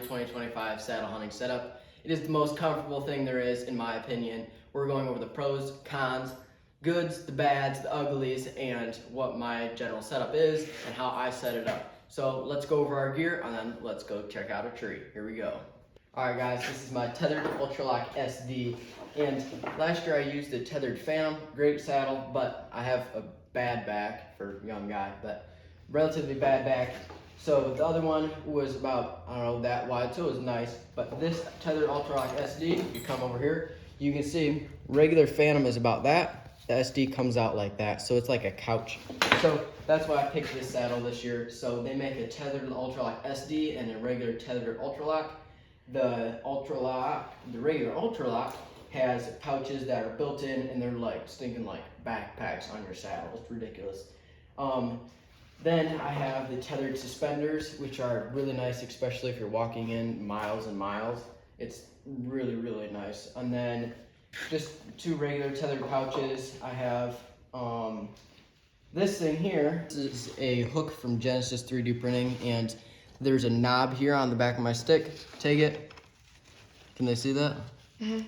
2025 saddle hunting setup. It is the most comfortable thing there is, in my opinion. We're going over the pros, cons, goods, the bads, the uglies, and what my general setup is and how I set it up. So let's go over our gear and then let's go check out a tree. Here we go. Alright guys, this is my tethered Ultralock SD, and last year I used a tethered Phantom, great saddle, but I have a bad back for a young guy, but relatively bad back. So the other one was about, I don't know, that wide, so it was nice. But this tethered Ultralock SD, you come over here, you can see regular Phantom is about that. The SD comes out like that, so it's like a couch. So that's why I picked this saddle this year. So they make a tethered Ultralock SD and a regular tethered Ultralock. The regular Ultralock has pouches that are built in, and they're like stinking like backpacks on your saddle. It's ridiculous. Then I have the tethered suspenders, which are really nice, especially if you're walking in miles and miles. It's really, really nice. And then just two regular tethered pouches. I have this thing here. This is a hook from Genesis 3D Printing, and there's a knob here on the back of my stick. Take it. Can they see that? Mm-hmm.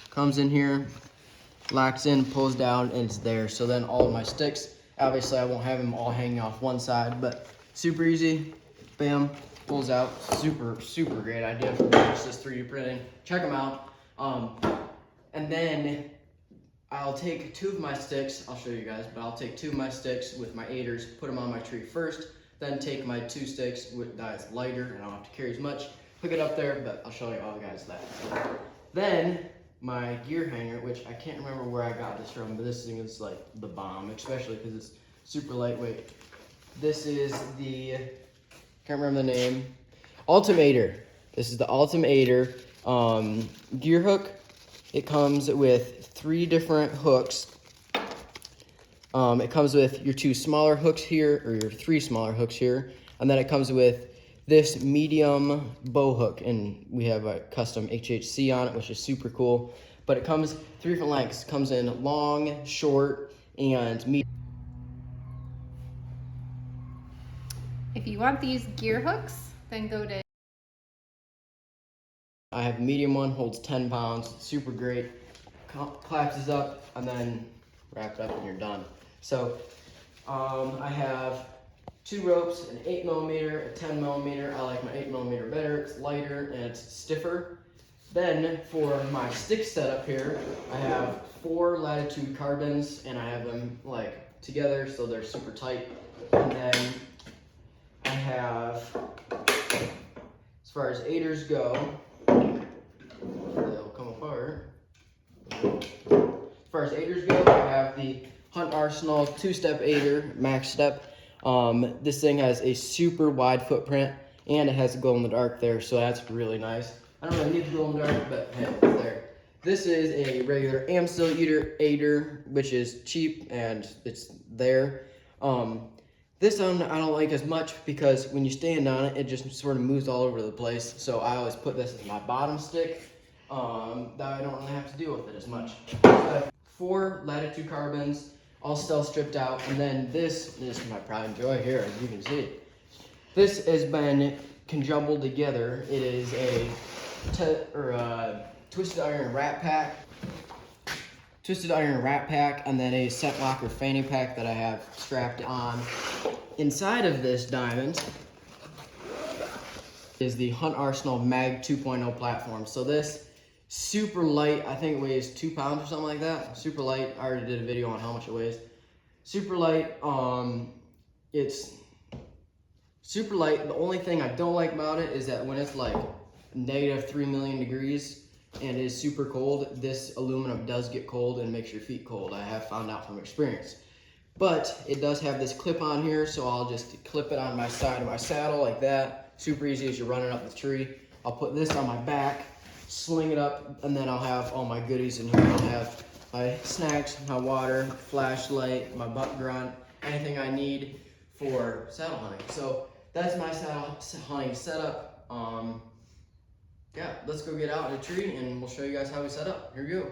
Comes in here, locks in, pulls down, and it's there. So then all of my sticks, obviously I won't have them all hanging off one side, but super easy. Bam, pulls out. Super, super great idea from Genesis 3D Printing. Check them out. And then I'll take two of my sticks. I'll show you guys, but I'll take two of my sticks with my aiders, put them on my tree first, then take my two sticks that's lighter and I don't have to carry as much, hook it up there, but I'll show you all guys that. Then my gear hanger, which I can't remember where I got this from, but this thing is like the bomb, especially because it's super lightweight. This is the, can't remember the name, Ultimator. This is the Ultimator gear hook. It comes with 3 different hooks. It comes with your 2 smaller hooks here, or your 3 smaller hooks here, and then it comes with this medium bow hook, and we have a custom HHC on it, which is super cool. But it comes 3 different lengths. It comes in long, short, and medium. If you want these gear hooks, then go to... I have a medium one, holds 10 pounds, super great. Collapses up, and then wrap it up and you're done. So I have 2 ropes, an 8mm, a 10mm. I like my 8mm better. It's lighter and it's stiffer. Then for my stick setup here, I have 4 latitude carbons, and I have them like together so they're super tight. And then I have, as far as aiders go, they'll come apart. As far as aiders go, I have the Hunt Arsenal 2-step aider, max step. This thing has a super wide footprint, and it has a glow in the dark there, so that's really nice. I don't really need the glow in the dark, but hey, it's there. This is a regular Amstel aider, which is cheap, and it's there. This one I don't like as much because when you stand on it, it just sort of moves all over the place. So I always put this as my bottom stick. That I don't really have to deal with it as much. 4 latitude carbons, all still stripped out, and then this is my pride and joy here, as you can see. This has been conjumbled together. It is a twisted iron wrap pack. And then a scent locker fanny pack that I have strapped on. Inside of this diamond is the Hunt Arsenal Mag 2.0 platform. So this super light, I think it weighs 2 pounds or something like that. Super light. I already did a video on how much it weighs. Super light. It's super light. The only thing I don't like about it is that when it's like negative 3 million degrees and it is super cold, this aluminum does get cold and makes your feet cold. I have found out from experience. But it does have this clip on here, so I'll just clip it on my side of my saddle like that. Super easy as you're running up the tree. I'll put this on my back, sling it up, and then I'll have all my goodies in here. I'll have my snacks, my water, flashlight, my butt grunt, anything I need for saddle hunting. So that's my saddle hunting setup. Yeah, let's go get out in a tree and we'll show you guys how we set up. Here we go.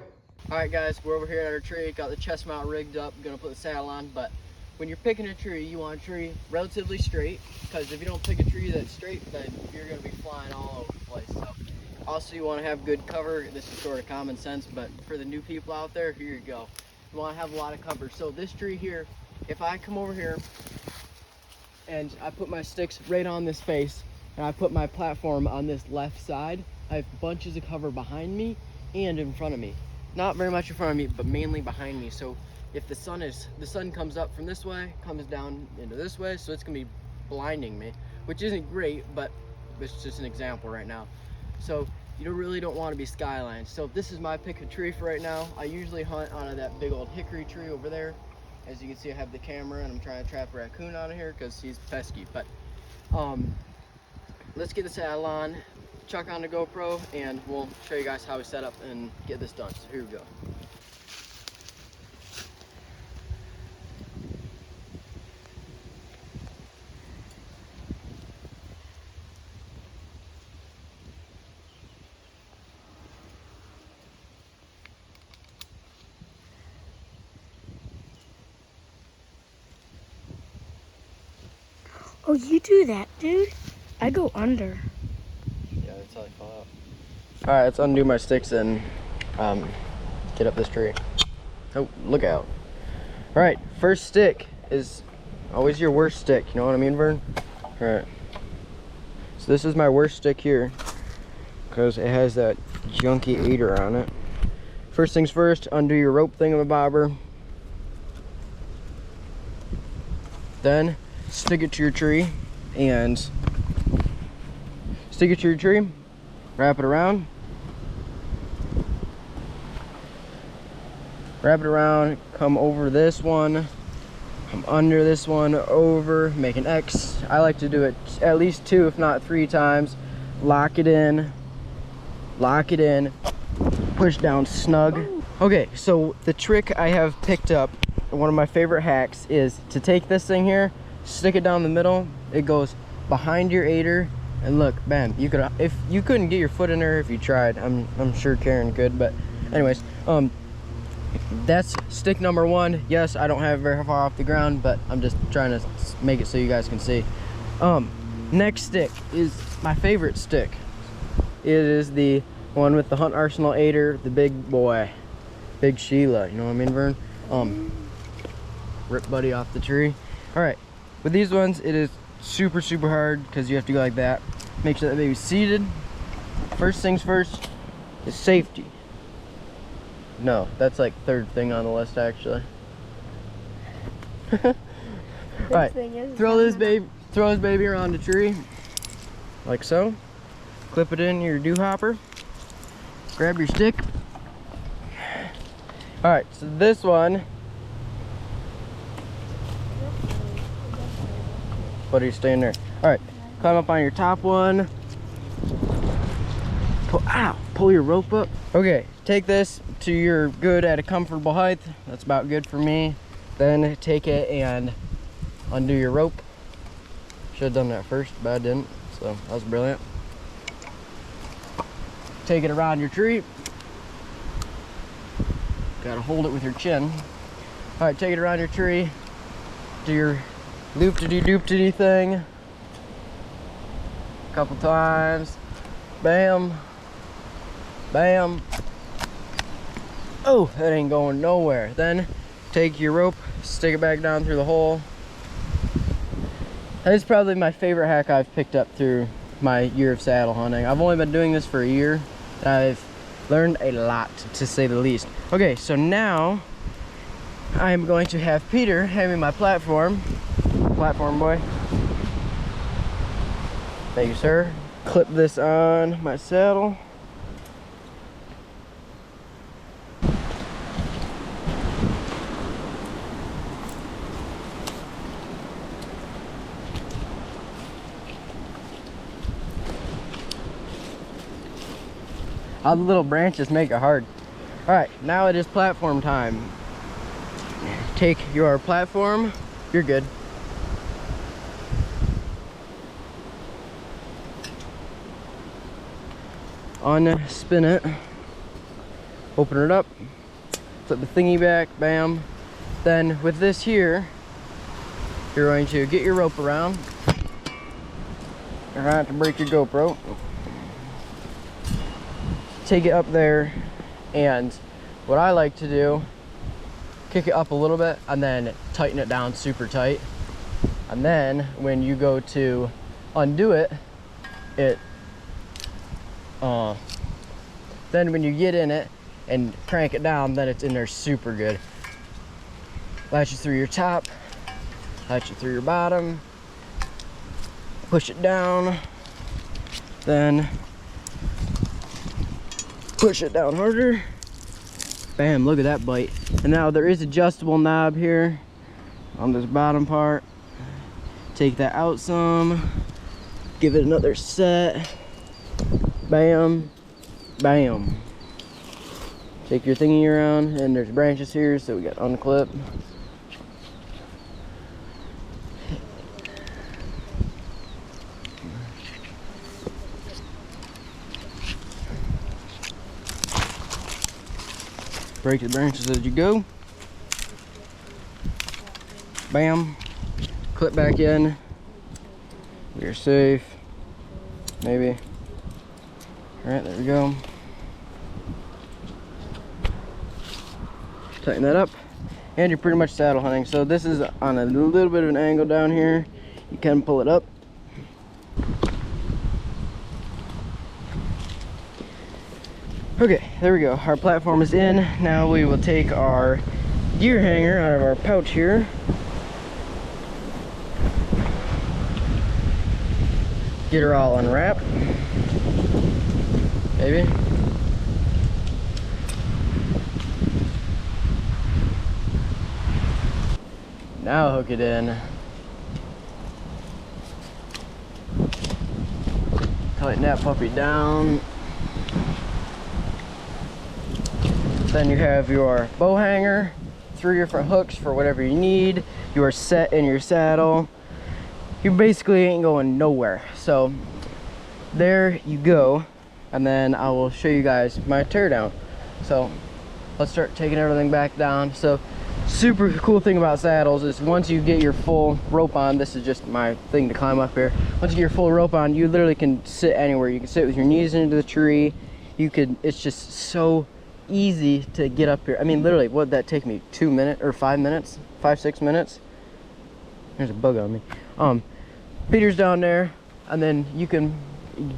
All right guys, we're over here at our tree, got the chest mount rigged up, gonna put the saddle on, but when you're picking a tree, you want a tree relatively straight, because if you don't pick a tree that's straight, then you're going to be flying all over the place. So, also, you want to have good cover. This is sort of common sense, but for the new people out there, here you go. You want to have a lot of cover. So this tree here, if I come over here and I put my sticks right on this face, and I put my platform on this left side, I have bunches of cover behind me and in front of me. Not very much in front of me, but mainly behind me. So if the sun comes up from this way, comes down into this way, so it's gonna be blinding me, which isn't great, but it's just an example right now. So you really don't want to be skyline. So this is my pick of tree for right now. I usually hunt out of that big old hickory tree over there. As you can see, I have the camera and I'm trying to trap a raccoon out of here because he's pesky. But let's get the saddle on, chuck on the GoPro, and we'll show you guys how we set up and get this done. So here we go. Oh, you do that, dude? I go under. Yeah, that's how I fall out. Alright, let's undo my sticks and get up this tree. Oh, look out. Alright, first stick is always your worst stick. You know what I mean, Vern? Alright. So this is my worst stick here, because it has that junky aider on it. First things first, undo your rope thingamabobber. Then stick it to your tree and wrap it around, come over this one, come under this one, over, make an X. I like to do it at least 2 if not 3 times. Lock it in, push down snug. Okay, so the trick I have picked up, one of my favorite hacks, is to take this thing here, stick it down the middle, it goes behind your aider, and look, bam, you could, if you couldn't get your foot in there if you tried, I'm sure Karen could, but anyways, that's stick number 1. Yes, I don't have it very far off the ground, but I'm just trying to make it so you guys can see. Next stick is my favorite stick. It is the one with the Hunt Arsenal aider, the big boy, Big Sheila, you know what I mean, Vern? Rip buddy off the tree. All right. With these ones, it is super hard because you have to go like that. Make sure that baby's seated. First things first is safety. No, that's like 3rd thing on the list actually. All right, throw this baby around the tree like so. Clip it in your dew hopper. Grab your stick. All right, so this one. What are you staying there? All right, climb up on your top one. Pull your rope up. Okay, take this to your good at a comfortable height. That's about good for me. Then take it and undo your rope. Should have done that first, but I didn't, so that was brilliant. Take it around your tree. Gotta hold it with your chin. All right, take it around your tree. Do your loop-de-dee-doop-de-dee thing. A couple times. Bam. Bam. Oh, that ain't going nowhere. Then take your rope, stick it back down through the hole. That is probably my favorite hack I've picked up through my year of saddle hunting. I've only been doing this for a year, and I've learned a lot, to say the least. Okay, so now I'm going to have Peter hand me my platform. Platform boy. Thank you, sir. Clip this on my saddle. All the little branches make it hard. All right, now it is platform time. Take your platform. You're good. Unspin it. Open it up. Flip the thingy back. Bam. Then with this here, you're going to get your rope around. You're going to have to break your GoPro. Take it up there, and what I like to do, kick it up a little bit and then tighten it down super tight. And then when you go to undo it, then when you get in it and crank it down, then it's in there super good. Latch it through your top, latch it through your bottom, push it down, then push it down harder. Bam, look at that bite. And now there is adjustable knob here on this bottom part. Take that out some, give it another set. Bam, bam. Take your thingy around, and there's branches here, so we got unclip. Break the branches as you go. Bam. Clip back in. We are safe. Maybe. Alright, there we go. Tighten that up. And you're pretty much saddle hunting. So this is on a little bit of an angle down here. You can pull it up. Okay, there we go. Our platform is in. Now we will take our gear hanger out of our pouch here. Get her all unwrapped. Maybe. Now hook it in. Tighten that puppy down. Then you have your bow hanger, 3 different hooks for whatever you need. You are set in your saddle. You basically ain't going nowhere. So there you go. And then I will show you guys my teardown. So let's start taking everything back down. So super cool thing about saddles is once you get your full rope on, this is just my thing to climb up here. Once you get your full rope on, you literally can sit anywhere. You can sit with your knees into the tree. You could, it's just so easy to get up here. I mean, literally, what would that take me? 2 minutes or 5 minutes? 5-6 minutes? There's a bug on me. Peter's down there, and then you can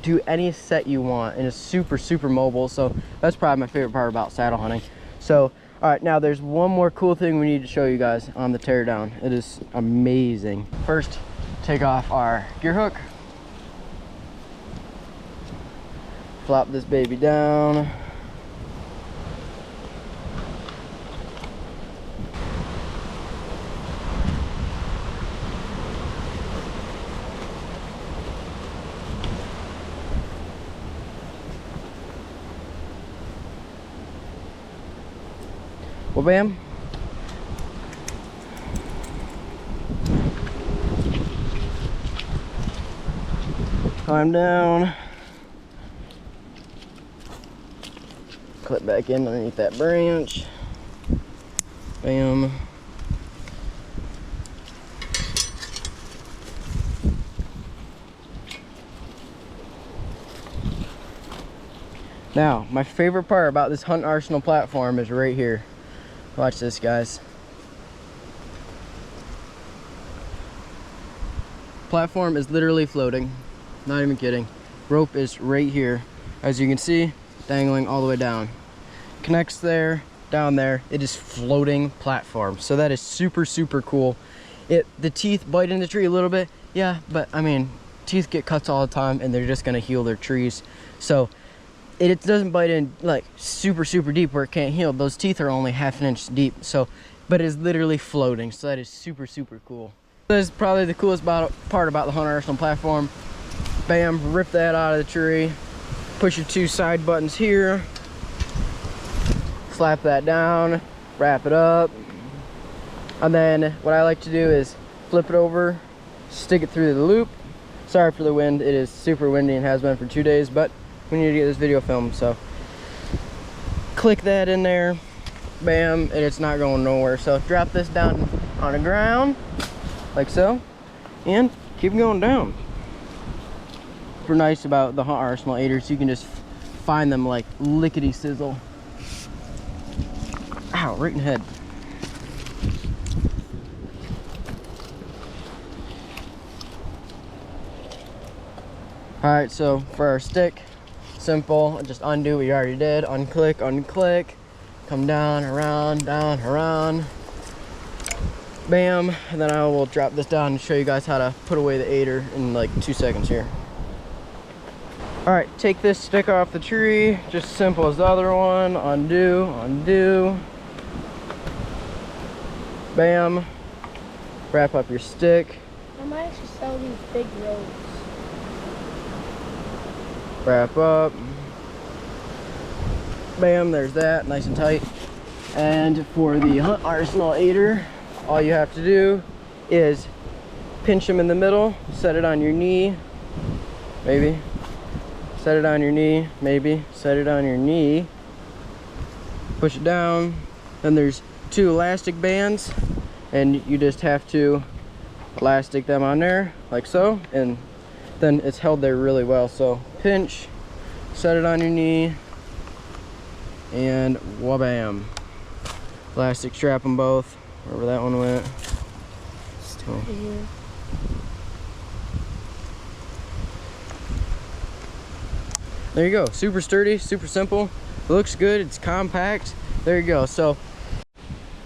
do any set you want, and it's super mobile. So that's probably my favorite part about saddle hunting. So all right, now there's one more cool thing we need to show you guys on the teardown. It is amazing. First, take off our gear hook, flop this baby down. Well, bam. Climb down. Clip back in underneath that branch. Bam. Now, my favorite part about this Hunt Arsenal platform is right here. Watch this, guys. Platform is literally floating. Not even kidding. Rope is right here. As you can see, dangling all the way down. Connects there, down there. It is floating platform. So that is super cool. The teeth bite in the tree a little bit. Yeah, but I mean, teeth get cuts all the time and they're just gonna heal their trees. So it doesn't bite in like super deep where it can't heal. Those teeth are only 1/2 inch deep. So, but it's literally floating. So that is super cool. That is probably the coolest part about the Hunt Arsenal platform. Bam, rip that out of the tree. Push your 2 side buttons here. Slap that down, wrap it up. And then what I like to do is flip it over, stick it through the loop. Sorry for the wind. It is super windy and has been for 2 days, but we need to get this video filmed, so click that in there, bam, and it's not going nowhere. So drop this down on the ground like so, and keep going down. Super nice about the hunt arsenal aiders, you can just find them like lickety sizzle. Ow, right in the head. All right, so for our stick, simple, just undo what you already did, unclick, unclick, come down, around, bam, and then I will drop this down and show you guys how to put away the aider in like 2 seconds here. All right, take this stick off the tree, just simple as the other one, undo, undo, bam, wrap up your stick. I might actually sell these big ropes. Wrap up, bam, there's that, nice and tight. And for the hunt arsenal aider, all you have to do is pinch them in the middle, set it on your knee, maybe, set it on your knee, maybe, set it on your knee, push it down, then there's 2 elastic bands, and you just have to elastic them on there, like so, and then it's held there really well. So pinch, set it on your knee, and wabam. Elastic strap them both, wherever that one went. Still. There you go, super sturdy, super simple. It looks good, it's compact. There you go. So,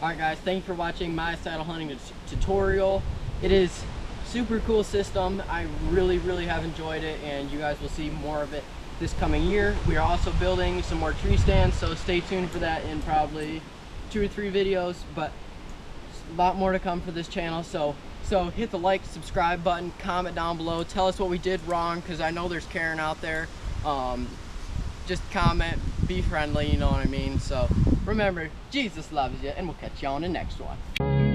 all right guys, thank you for watching my saddle hunting tutorial. It is super cool system. I really have enjoyed it, and you guys will see more of it this coming year. We are also building some more tree stands, so stay tuned for that in probably 2 or 3 videos, but a lot more to come for this channel. So hit the like, subscribe button, comment down below, tell us what we did wrong, because I know there's Karen out there. Just comment, be friendly, you know what I mean. So remember, Jesus loves you, and we'll catch you on the next one.